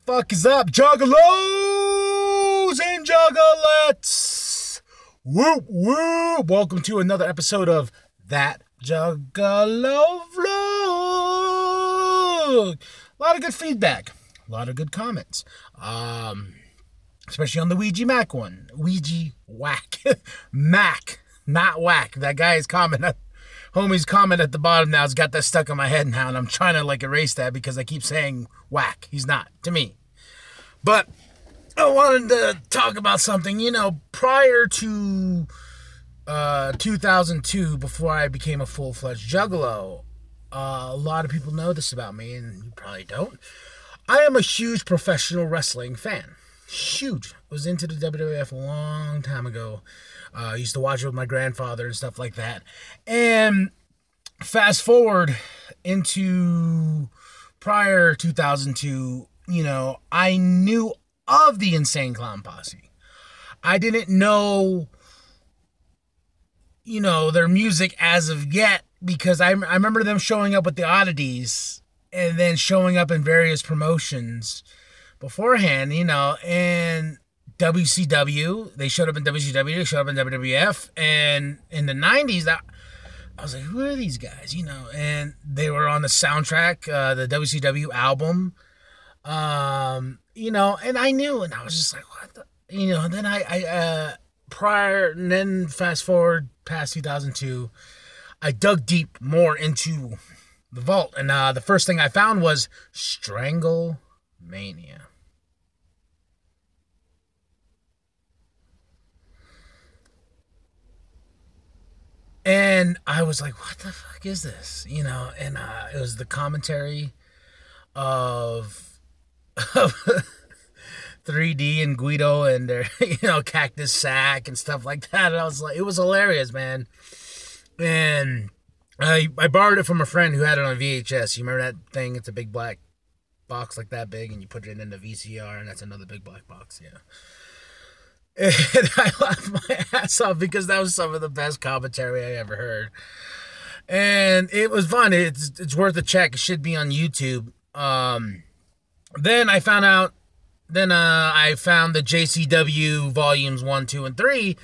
fuck is up, Juggalos and Juggalettes? Whoop, whoop. Welcome to another episode of That Juggalo Vlog. A lot of good feedback. A lot of good comments. Especially on the Ouija Mac one. Ouija Whack. Mac, not Whack. That guy's comment. Homie's comment at the bottom now has got that stuck in my head now, and I'm trying to erase that because I keep saying Whack. He's not, to me. But I wanted to talk about something, prior to 2002, before I became a full-fledged Juggalo. A lot of people know this about me, and you probably don't. I am a huge professional wrestling fan. Huge. Was into the WWF a long time ago. I used to watch it with my grandfather and stuff like that. And fast forward into prior 2002, I knew of the Insane Clown Posse. I didn't know, their music as of yet, because I remember them showing up with the Oddities and then showing up in various promotions beforehand, and WCW. They showed up in WCW, they showed up in WWF, and in the 90s, I was like, who are these guys, and they were on the soundtrack, the WCW album, and I knew, and I was just like, what the, and then and then fast forward past 2002, I dug deep more into the vault, and the first thing I found was Stranglemania. And I was like, what the fuck is this? And it was the commentary of 3D and Guido and their, Cactus Sack and stuff like that. And I was like, it was hilarious, man. And I borrowed it from a friend who had it on VHS. You remember that thing? It's a big black box like that big, and you put it in the VCR, and that's another big black box, yeah. And I laughed my ass off because that was some of the best commentary I ever heard. And it was fun. It's worth a check. It should be on YouTube. Then I found out, I found the JCW volumes 1, 2, and 3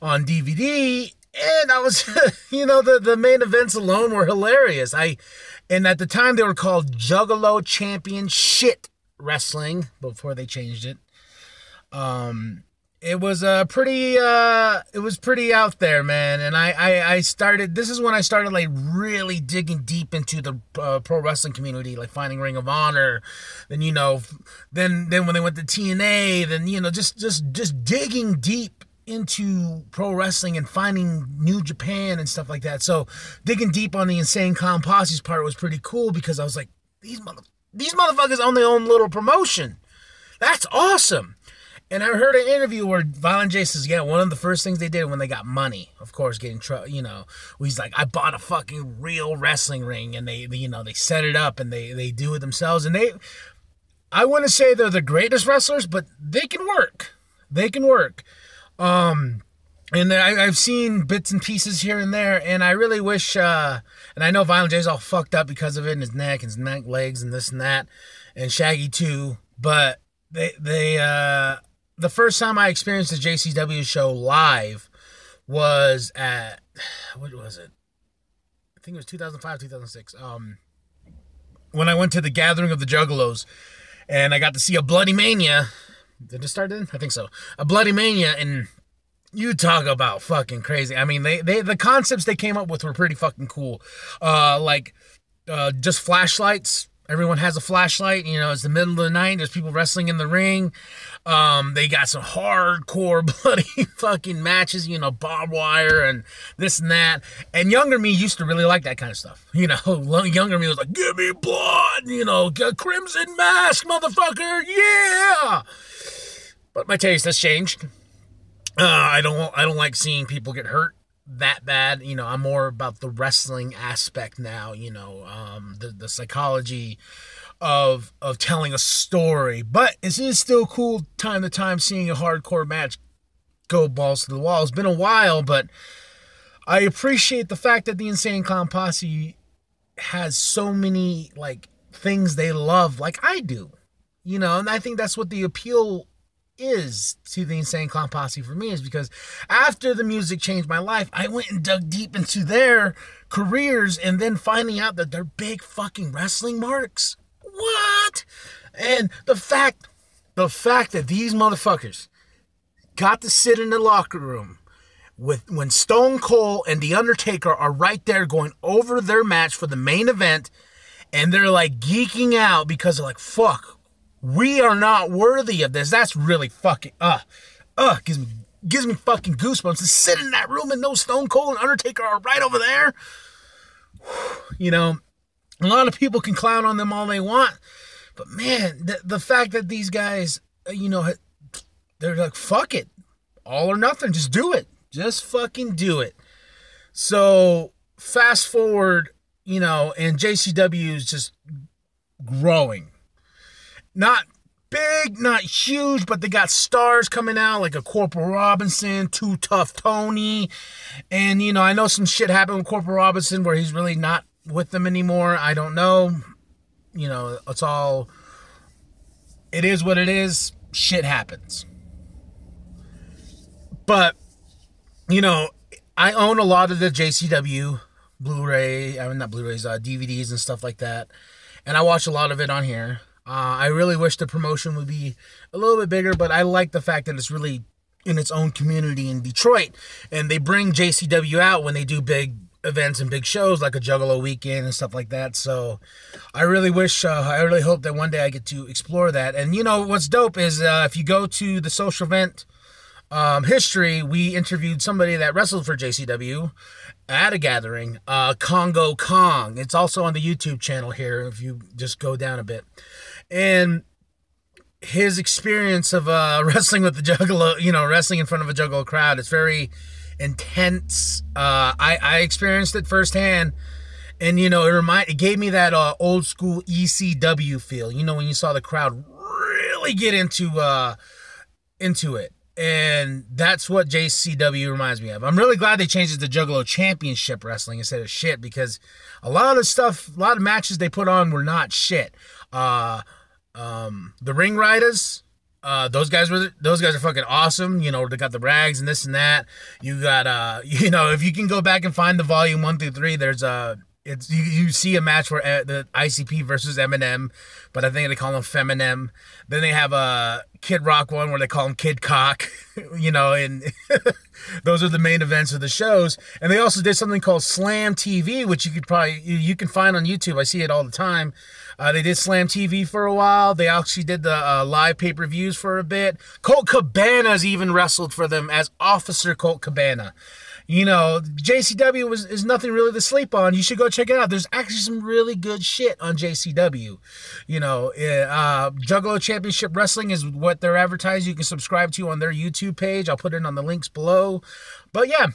on DVD. And I was, the main events alone were hilarious. And at the time they were called Juggalo Championship Wrestling before they changed it. It was pretty out there, man. And I started, this is when I started really digging deep into the pro wrestling community, finding Ring of Honor. Then, then when they went to TNA, then, just digging deep into pro wrestling and finding New Japan and stuff like that. So digging deep on the Insane Clown Posse's part was pretty cool, because I was like, these motherfuckers own their own little promotion. That's awesome. And I heard an interview where Violent J says, yeah, one of the first things they did when they got money, of course, he's like, I bought a fucking real wrestling ring, and they set it up, and they do it themselves. And I wouldn't say they're the greatest wrestlers, but they can work. They can work. And I've seen bits and pieces here and there, and I really wish, and I know Violent J's all fucked up because of it, and his neck, legs, and this and that, and Shaggy too, but the first time I experienced the JCW show live was at, what was it? I think it was 2005, 2006. When I went to the Gathering of the Juggalos, and I got to see a Bloody Mania. Did it start then? I think so. A Bloody Mania, and you talk about fucking crazy. I mean, the concepts they came up with were pretty fucking cool. Just flashlights. Everyone has a flashlight, it's the middle of the night, there's people wrestling in the ring. They got some hardcore bloody fucking matches, barbed wire and this and that. And younger me used to really like that kind of stuff. Younger me was like, give me blood, Crimson Mask, motherfucker, yeah! But my taste has changed. I don't like seeing people get hurt that bad. I'm more about the wrestling aspect now, the psychology of telling a story. But it is still cool time to time seeing a hardcore match go balls to the wall. It's been a while, but I appreciate the fact that the Insane Clown Posse has so many things they love, like I do. You know, and I think that's what the appeal is to the Insane Clown Posse for me, is because after the music changed my life, I went and dug deep into their careers, and then finding out that they're big fucking wrestling marks. What? And the fact that these motherfuckers got to sit in the locker room when Stone Cold and The Undertaker are right there going over their match for the main event, and they're like geeking out because they're like, fuck, we are not worthy of this. That's really fucking, gives me fucking goosebumps to sit in that room and know Stone Cold and Undertaker are right over there. You know, a lot of people can clown on them all they want, but man, the fact that these guys, you know, they're like, fuck it, all or nothing, just do it. Just fucking do it. So fast forward, you know, and JCW is just growing. Not big, not huge, but they got stars coming out like a Corporal Robinson, Too Tough Tony. And, you know, I know some shit happened with Corporal Robinson where he's really not with them anymore. I don't know. You know, it is what it is. Shit happens. But, you know, I own a lot of the JCW Blu-ray, I mean, not Blu-rays, DVDs and stuff like that. And I watch a lot of it on here. I really wish the promotion would be a little bit bigger, but I like the fact that it's really in its own community in Detroit. And they bring JCW out when they do big events and big shows like a Juggalo weekend and stuff like that. So I really hope that one day I get to explore that. And, you know, what's dope is if you go to the social event history, we interviewed somebody that wrestled for JCW at a gathering, Congo Kong. It's also on the YouTube channel here if you just go down a bit. And his experience of wrestling with the Juggalo, you know, wrestling in front of a Juggalo crowd, it's very intense. I experienced it firsthand, and you know, it gave me that old school ECW feel. You know, when you saw the crowd really get into it. And that's what JCW reminds me of. I'm really glad they changed it to Juggalo Championship Wrestling instead of shit, because a lot of matches they put on were not shit. The Ring Riders, those guys are fucking awesome. You know, they got the rags and this and that. You got you know, if you can go back and find the volume 1 through 3, there's you see a match where the ICP versus Eminem, but I think they call him Feminem. Then they have a Kid Rock one where they call him Kid Cock, you know, and those are the main events of the shows. And they also did something called Slam TV, which you can find on YouTube. I see it all the time. They did Slam TV for a while. They actually did the live pay-per-views for a bit. Colt Cabana's even wrestled for them as Officer Colt Cabana. You know, JCW is nothing really to sleep on. You should go check it out. There's actually some really good shit on JCW. You know, Juggalo Championship Wrestling is what they're advertising. You can subscribe to on their YouTube page. I'll put it on the links below. But yeah,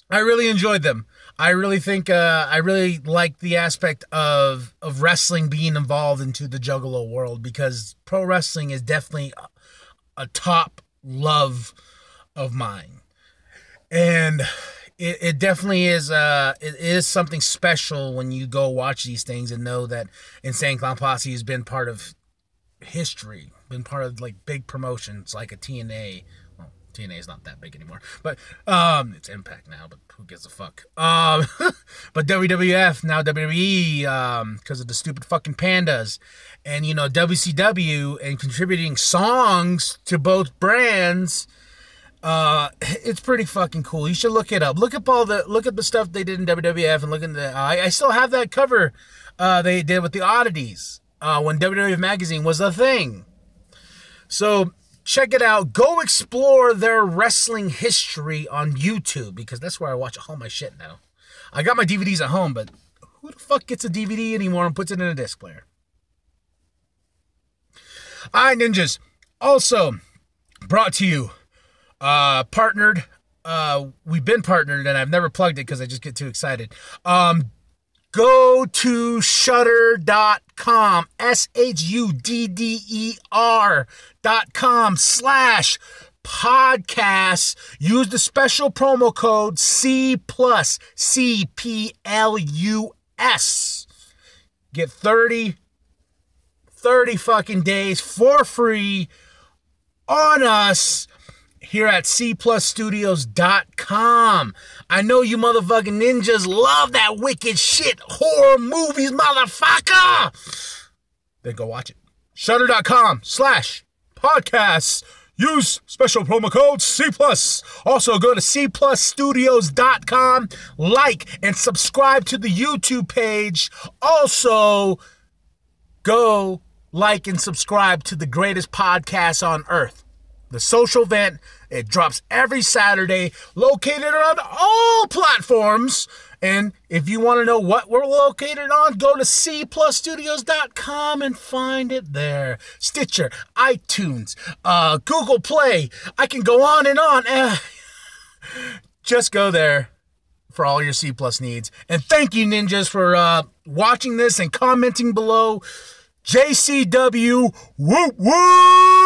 I really enjoyed them. I really think I really like the aspect of wrestling being involved into the Juggalo world, because pro wrestling is definitely a top love of mine. And it definitely is it is something special when you go watch these things and know that Insane Clown Posse has been part of history, been part of like big promotions like a TNA. Well, TNA is not that big anymore, but it's Impact now, but who gives a fuck? But WWF, now WWE, because of the stupid fucking pandas. And you know, WCW, and contributing songs to both brands. It's pretty fucking cool. You should look it up. Look at the stuff they did in WWF, and look at the I still have that cover they did with the oddities when WWF magazine was a thing. So check it out. Go explore their wrestling history on YouTube, because that's where I watch all my shit now. I got my DVDs at home, but who the fuck gets a DVD anymore and puts it in a disc player? Alright, ninjas. Also brought to you, partnered, we've been partnered, and I've never plugged it because I just get too excited. Go to shudder.com, shudder.com/podcast. Use the special promo code C+CPLUS. Get 30 30 fucking days for free on us here at cplusstudios.com. I know you motherfucking ninjas love that wicked shit, horror movies, motherfucker. Then go watch it. Shudder.com/podcasts. Use special promo code C+. Also go to cplusstudios.com. Like and subscribe to the YouTube page. Also go like and subscribe to the greatest podcast on earth, The Social Vent. It drops every Saturday, located on all platforms. And if you want to know what we're located on, go to cplusstudios.com and find it there. Stitcher, iTunes, Google Play. I can go on and on. Just go there for all your C+ needs. And thank you, ninjas, for watching this and commenting below. JCW, whoop whoop!